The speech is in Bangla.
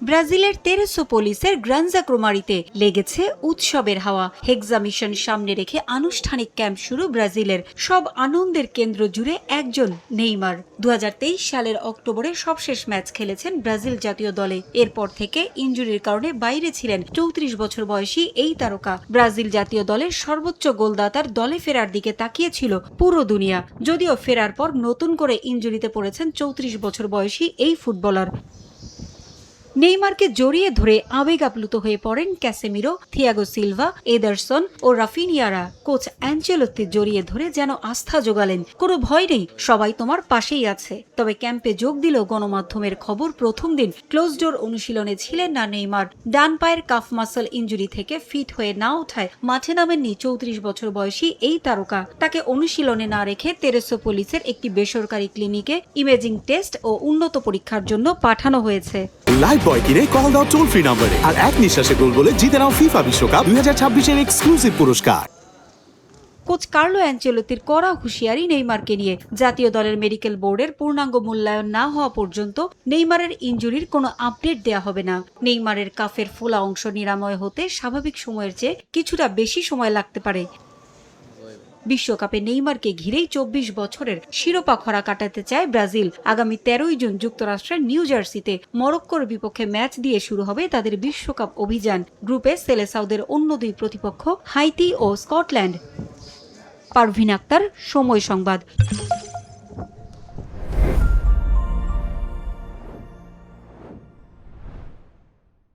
ব্রাজিলের তেরেসোপোলিসের গ্রানজা ক্রোমারিতে লেগেছে উৎসবের হাওয়া। হেক্সা মিশন সামনে রেখে আনুষ্ঠানিক ক্যাম্প শুরু ব্রাজিলের। সব আনন্দের কেন্দ্র জুড়ে একজন, নেইমার। 2023 সালের অক্টোবরে সবশেষ ম্যাচ খেলেছেন ব্রাজিল জাতীয় দলে। এরপর থেকে ইনজুরির কারণে বাইরে ছিলেন 34 বছর বয়সী এই তারকা। ব্রাজিল জাতীয় দলের সর্বোচ্চ গোলদাতার দলে ফেরার দিকে তাকিয়েছিল পুরো দুনিয়া। যদিও ফেরার পর নতুন করে ইনজুরিতে পড়েছেন 34 বছর বয়সী এই ফুটবলার। নেইমারকে জড়িয়ে ধরে আবেগ আপ্লুত হয়ে পড়েন ক্যাসেমিরো, থিয়াগো সিলভা, এদারসন ও রাফিনিয়ারা। কোচ অ্যাঞ্চেলোত্তি জড়িয়ে ধরে যেন আস্থা জোগালেন, কোনো ভয় নেই, সবাই তোমার পাশেই আছে। তবে ক্যাম্পে যোগ দিল গণমাধ্যমের খবর, প্রথম দিন ক্লোজ ডোর অনুশীলনে ছিলেন না নেইমার। ডান পায়ের কাফ মাসল ইনজুরি থেকে ফিট হয়ে না ওঠায় মাঠে নামেননি 34 বছর বয়সী এই তারকা। তাকে অনুশীলনে না রেখে তেরেসোপোলিসের একটি বেসরকারি ক্লিনিকে ইমেজিং টেস্ট ও উন্নত পরীক্ষার জন্য পাঠানো হয়েছে। লাইফবয় কিনে কল দাও টোল ফ্রি নম্বরে আর এক নিঃশ্বাসে গোল বলে জিতে নাও ফিফা বিশ্বকাপ 2026-এর এক্সক্লুসিভ পুরস্কার। কোচ কার্লো অ্যাঞ্চেলোত্তির কড়া হুঁশিয়ারি নেইমারকে নিয়ে। জাতীয় দলের মেডিকেল বোর্ডের পূর্ণাঙ্গ মূল্যায়ন না হওয়া পর্যন্ত নেইমারের ইনজুরির কোনো আপডেট দেয়া হবে না। নেইমারের কাফের ফোলা অংশ নিরাময় হতে স্বাভাবিক সময়ের চেয়ে কিছুটা বেশি সময় লাগতে পারে। বিশ্বকাপে নেইমারকে ঘিরেই 24 বছরের শিরোপা খরা কাটাতে চায় ব্রাজিল। আগামী 13 জুন যুক্তরাষ্ট্রের নিউ জার্সিতে মরক্কোর বিপক্ষে ম্যাচ দিয়ে শুরু হবে তাদের বিশ্বকাপ অভিযান। গ্রুপে সেলেসাউদের অন্য দুই প্রতিপক্ষ হাইতি ও স্কটল্যান্ড। পারভিন আক্তার, সময় সংবাদ।